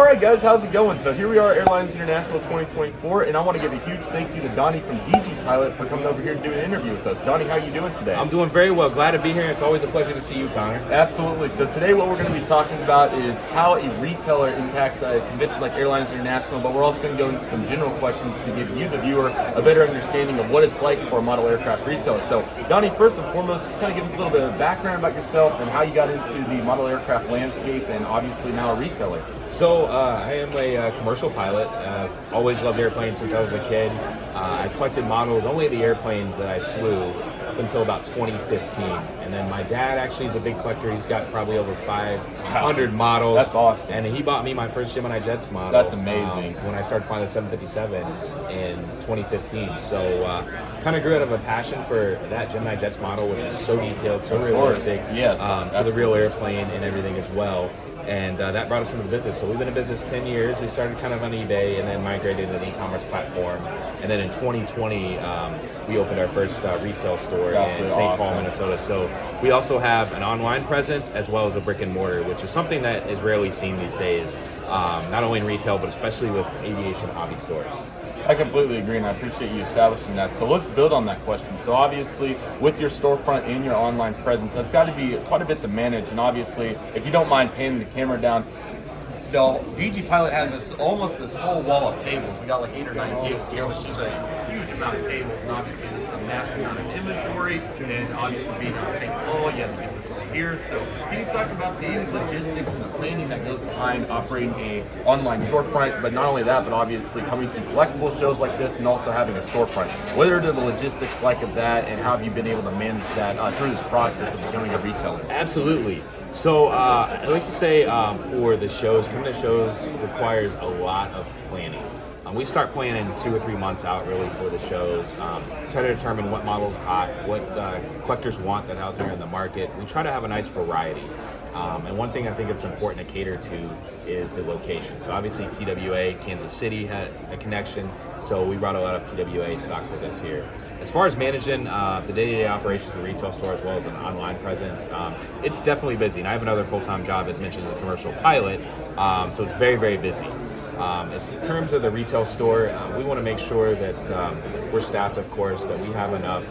right, guys, how's it going? So here we are, Airliners International 2024, and I want to give a huge thank you to Donnie from DG Pilot for coming over here and doing an interview with us. Donnie, how are you doing today? I'm doing very well. Glad to be here. It's always a pleasure to see you, Connor. Absolutely. So today what we're going to be talking about is how a retailer impacts a convention like Airliners International, but we're also going to go into some general questions to give you, the viewer, a better understanding of what it's like for a model aircraft retailer. So, Donnie, first and foremost, just kind of give us a little bit of background about yourself and how you got into the model aircraft landscape and obviously now a retailer. So I am a commercial pilot. I've always loved airplanes since I was a kid. I collected models, only the airplanes that I flew, up until about 2015. And then my dad actually is a big collector. He's got probably over 500 models. That's awesome. And he bought me my first Gemini Jets model. That's amazing. When I started flying the 757 in 2015. So kind of grew out of a passion for that Gemini Jets model, which is so detailed, so realistic, yes, to the real airplane and everything as well. And that brought us into the business. So we've been in business 10 years. We started kind of on eBay and then migrated to an e-commerce platform. And then in 2020, we opened our first retail store in St. Paul, Minnesota. So we also have an online presence as well as a brick and mortar, which is something that is rarely seen these days, not only in retail, but especially with aviation hobby stores. I completely agree, and I appreciate you establishing that. So let's build on that question. So obviously, with your storefront and your online presence, that's got to be quite a bit to manage. And obviously, if you don't mind panning the camera down, the DG Pilot has almost this whole wall of tables. We got like 8 or 9 tables here, which is a huge amount of tables. And obviously, this is a massive amount of inventory. And obviously, being on St. Paul, you have to get this all here. So can you talk about the logistics and the planning that goes behind operating a online storefront? But not only that, but obviously coming to collectible shows like this and also having a storefront. What are the logistics like of that, and how have you been able to manage that through this process of becoming a retailer? Absolutely. So I like to say for the shows, coming to shows requires a lot of planning. We start planning 2 or 3 months out really for the shows. Try to determine what model's hot, what collectors want that's out there in the market. We try to have a nice variety. And one thing I think it's important to cater to is the location. So obviously TWA, Kansas City had a connection, so we brought a lot of TWA stock with us here. As far as managing the day-to-day operations of the retail store as well as an online presence, it's definitely busy. And I have another full-time job, as mentioned, as a commercial pilot, so it's very, very busy. In terms of the retail store, we want to make sure that we're staffed, of course, that we have enough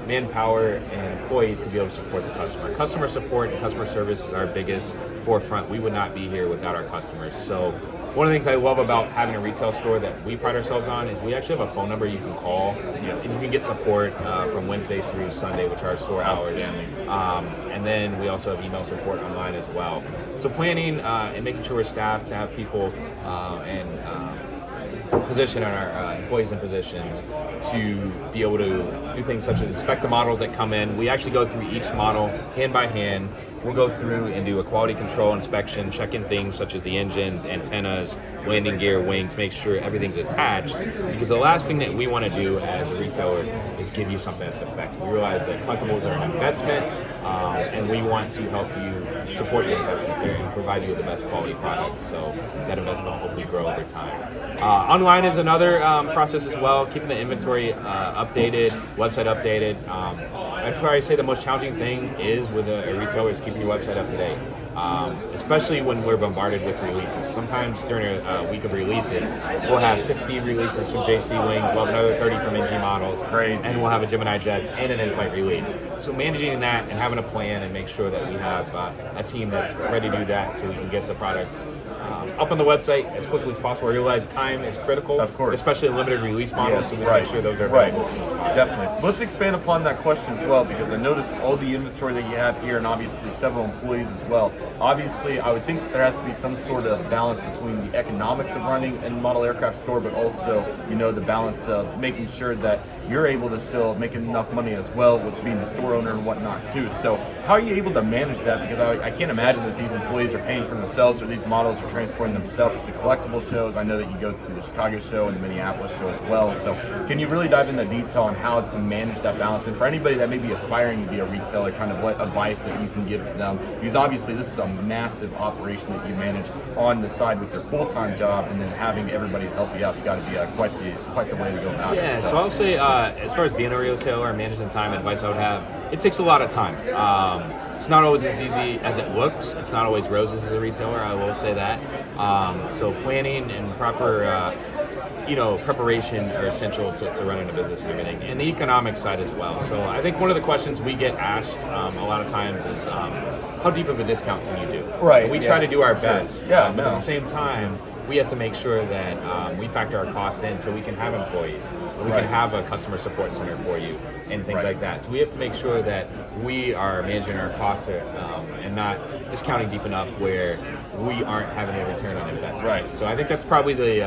manpower and employees to be able to support the customer. Customer support and customer service is our biggest forefront. We would not be here without our customers. So one of the things I love about having a retail store that we pride ourselves on is we actually have a phone number you can call, and you can get support from Wednesday through Sunday, which are our store hours. And then we also have email support online as well. So planning and making sure we're staffed to have people and position our employees in positions to be able to do things such as inspect the models that come in. We actually go through each model hand by hand. We'll go through and do a quality control inspection, checking things such as the engines, antennas, landing gear, wings, make sure everything's attached. Because the last thing that we want to do as a retailer is give you something that's effective. We realize that collectibles are an investment, and we want to help you support your investment there and provide you with the best quality product. So that investment will hopefully grow over time. Online is another process as well, keeping the inventory updated, website updated. I'd probably say the most challenging thing is with a retailer is keeping your website up to date, especially when we're bombarded with releases. Sometimes during a week of releases, we'll have 60 releases from JC Wings, we'll have another 30 from NG models, and we'll have a Gemini Jets and an in-flight release. So managing that and having a plan and make sure that we have a team that's ready to do that so we can get the products up on the website as quickly as possible. I realize time is critical, of course, especially in limited release models, so we make sure those are available. Definitely. Let's expand upon that question as well, because I noticed all the inventory that you have here and obviously several employees as well. Obviously, I would think that there has to be some sort of balance between the economics of running a model aircraft store, but also, the balance of making sure that you're able to still make enough money as well with being the store owner and whatnot too. So how are you able to manage that? Because I can't imagine that these employees are paying for themselves or these models are transporting themselves to collectible shows. I know that you go to the Chicago show and the Minneapolis show as well. So can you really dive into detail on how to manage that balance? And for anybody that may be aspiring to be a retailer, kind of what advice that you can give to them? Because obviously this is a massive operation that you manage on the side with your full-time job, and then having everybody to help you out, it's got to be quite the way to go about it. Yeah, so I would say as far as being a retailer and managing time, advice I would have, it takes a lot of time. It's not always as easy as it looks. It's not always roses as a retailer, I will say that. So planning and proper preparation are essential to running a business and everything, and the economic side as well. So I think one of the questions we get asked a lot of times is, how deep of a discount can you do? Right. And we try to do our best. Yeah, but at the same time, we have to make sure that we factor our costs in so we can have employees, we can have a customer support center for you, and things like that. So we have to make sure that we are managing our costs and not discounting deep enough where we aren't having a return on investment. Right. So I think that's probably the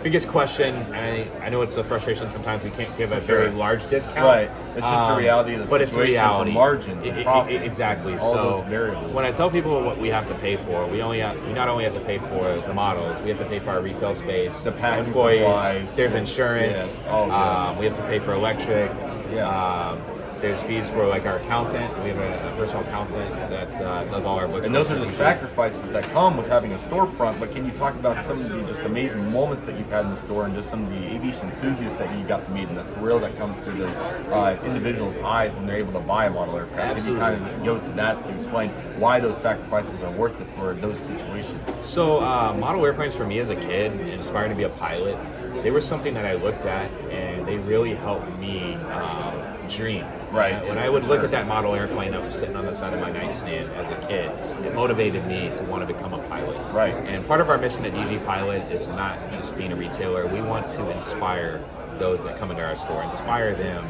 biggest question. I know it's a frustration sometimes we can't give a very large discount. Right. It's just the reality of the but situation, it's a reality. for margins and profits. Exactly. All so those variables. when I tell people what we have to pay for, we not only have to pay for the models, we have to pay for our retail space, the packing employees, supplies, there's insurance, we have to pay for electric, there's fees for like our accountant. We have a personal accountant that does all our books. And those are the sacrifices that come with having a storefront. But can you talk about some of the just amazing moments that you've had in the store, and just some of the aviation enthusiasts that you got to meet, and the thrill that comes through those individuals' eyes when they're able to buy a model aircraft? Absolutely. Can you kind of go to that to explain why those sacrifices are worth it for those situations? So model airplanes for me as a kid, and aspiring to be a pilot, they were something that I looked at, and they really helped me dream. Right. When I would look at that model airplane that was sitting on the side of my nightstand as a kid, it motivated me to want to become a pilot. Right. And part of our mission at DG Pilot is not just being a retailer. We want to inspire those that come into our store, inspire them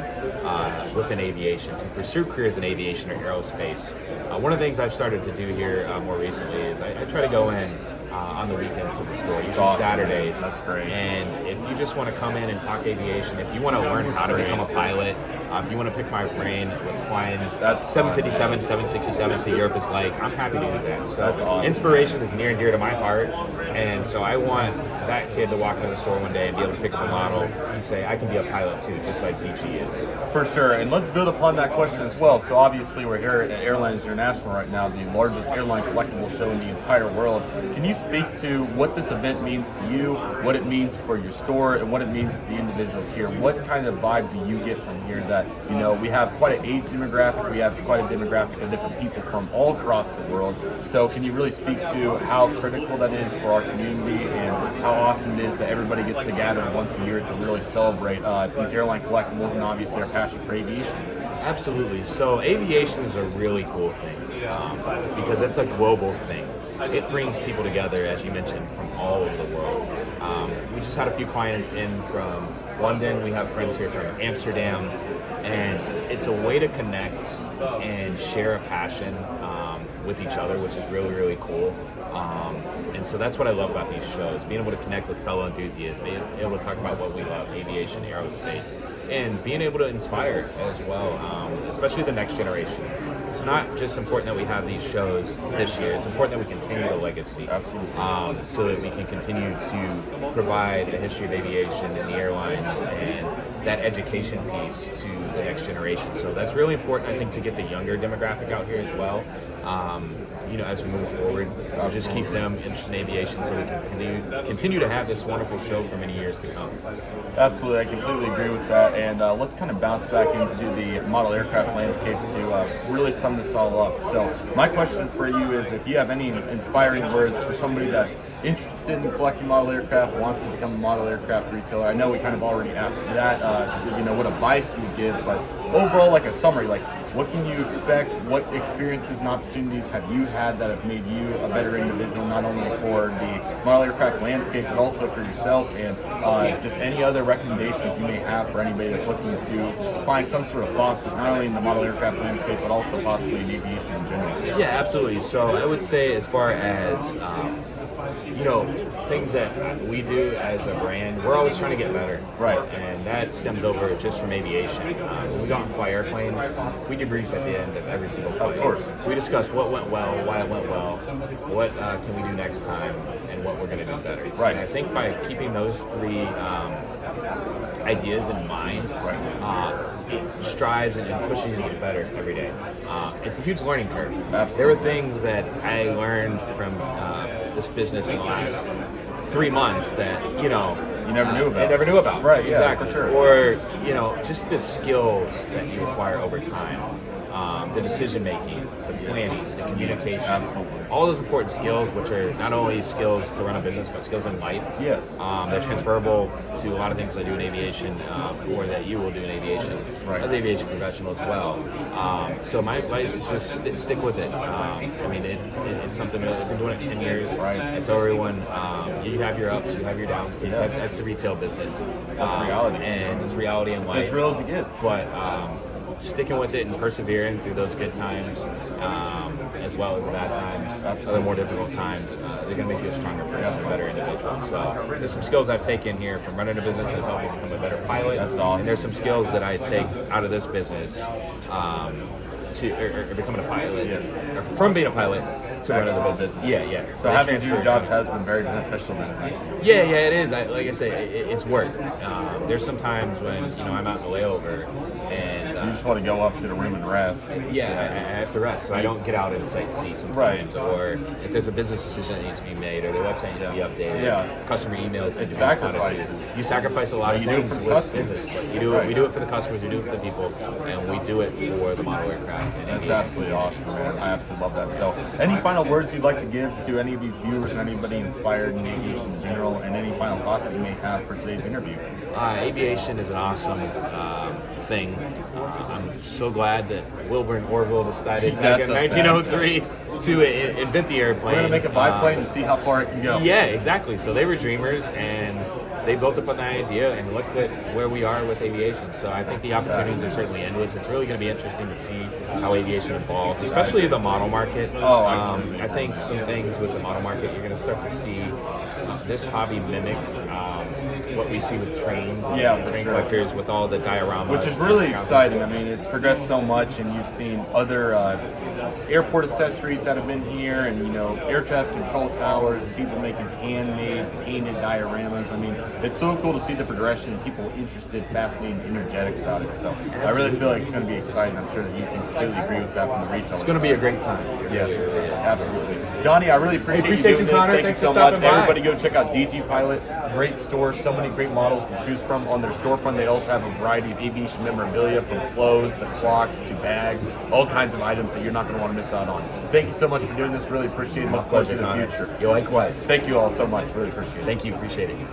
within aviation to pursue careers in aviation or aerospace. One of the things I've started to do here more recently is I try to go in on the weekends to the store, usually Saturdays. That's great. And if you just want to come in and talk aviation, if you want to learn how to become a pilot, if you want to pick my brain with flying 757, 767, see Europe is like, I'm happy to do that. So that's awesome. Inspiration is near and dear to my heart, and so I want that kid to walk into the store one day and be able to pick up a model and say, I can be a pilot too, just like DG is. For sure, and let's build upon that question as well. So obviously we're here at Airliners International right now, the largest airline collectible show in the entire world. Can you speak to what this event means to you, what it means for your store, and what it means to the individuals here? What kind of vibe do you get from here that, you know, we have quite an age demographic, we have quite a demographic of different people from all across the world. So can you really speak to how critical that is for our community, and how awesome it is that everybody gets to gather once a year to really celebrate these airline collectibles and obviously our passion for aviation? Absolutely. So aviation is a really cool thing because it's a global thing. It brings people together, as you mentioned, from all over the world. We just had a few clients in from London. We have friends here from Amsterdam, and it's a way to connect and share a passion with each other, which is really, really cool. And so that's what I love about these shows, being able to connect with fellow enthusiasts, being able to talk about what we love, aviation, aerospace, and being able to inspire as well, especially the next generation. It's not just important that we have these shows this year, it's important that we continue the legacy. Absolutely. So that we can continue to provide a history of aviation and the airlines and that education piece to the next generation. So that's really important, I think, to get the younger demographic out here as well. As we move forward, to just keep them interested in aviation, so we can continue to have this wonderful show for many years to come. Absolutely, I completely agree with that. And let's kind of bounce back into the model aircraft landscape to really sum this all up. So my question for you is, if you have any inspiring words for somebody that's interested in collecting model aircraft, wants to become a model aircraft retailer. I know we kind of already asked that, what advice you would give, but overall, like a summary, like what can you expect? What experiences and opportunities have you had that have made you a better individual, not only for the model aircraft landscape, but also for yourself, and just any other recommendations you may have for anybody that's looking to find some sort of faucet, not only in the model aircraft landscape, but also possibly in aviation in general? Yeah, absolutely. So I would say, as far as things that we do as a brand, we're always trying to get better. Right. And that stems over just from aviation. When we go out and fly airplanes, we debrief at the end of every single flight. Of course. We discuss what went well, why it went well, what can we do next time, and what we're going to do better. Right. And I think by keeping those three ideas in mind, it strives and pushes you to get better every day. It's a huge learning curve. Absolutely. There were things that I learned from this business in the last 3 months that you never knew about. I never knew about. Right, exactly. Yeah, for sure. Or just the skills that you acquire over time. the decision making, the planning, the communication, Absolutely. all those important skills, which are not only skills to run a business, but skills in life. Yes. They're transferable to a lot of things I do in aviation, or that you will do in aviation, Right. as an aviation professional as well. So my advice is just stick with it. I mean, it's something that I've been doing it 10 years. Right. I tell everyone, you have your ups, you have your downs. Yes. That's the retail business. That's reality. And it's reality in It's life. as real as it gets. But sticking with it and persevering through those good times, as well as the bad times, other more difficult times, they're going to make you a stronger person, a better individual. So there's some skills I've taken here from running a business that helped me become a better pilot. That's awesome. And there's some skills that I take out of this business to becoming a pilot, or from being a pilot to running the business. Yeah. So having two jobs has been very beneficial then. Yeah, it is. Like I say, it's work. There's some times when I'm out in the layover, and You just want to go up to the room and rest. I have to rest, so I don't get out and sightsee sometimes. Right. Or if there's a business decision that needs to be made, or their website needs to be updated, customer emails. It's sacrifices. You sacrifice a lot of You do it things for the with customers. business, but we do it for the customers, we do it for the people, and we do it for the model aircraft. And That's aviation. absolutely awesome, man. I absolutely love that. So, any final words you'd like to give to any of these viewers, anybody inspired in aviation in general, and any final thoughts that you may have for today's interview? Aviation is an awesome thing. I'm so glad that Wilbur and Orville decided back That's in a fact. 1903 to invent the airplane. We're gonna make a biplane and see how far it can go. Yeah, exactly. So they were dreamers, and they built upon that idea, and look at where we are with aviation. So I think the opportunities are certainly endless. It's really going to be interesting to see how aviation evolves, especially the model market. I think some things with the model market, you're going to start to see this hobby mimic what we see with trains and train collectors with all the dioramas. Which is really exciting. I mean, it's progressed so much, and you've seen other airport accessories that have been here, and air traffic control towers, and people making handmade, painted dioramas. I mean, it's so cool to see the progression, people interested, fascinated, and energetic about it. So I really feel like it's going to be exciting. I'm sure that you can completely agree with that from the retail. It's going to be a great time. Yes, absolutely. Donnie, I really appreciate you doing this. Connor. Thank you Thanks so for much. stopping by. Everybody go check out DG Pilot. Great store. So many great models to choose from on their storefront. They also have a variety of aviation memorabilia, from clothes to clocks to bags, all kinds of items that you're not going to want to miss out on. Thank you so much for doing this. Really appreciate it. Look forward to the future. You likewise. Thank you all so much. Really appreciate it. Thank you. Appreciate it.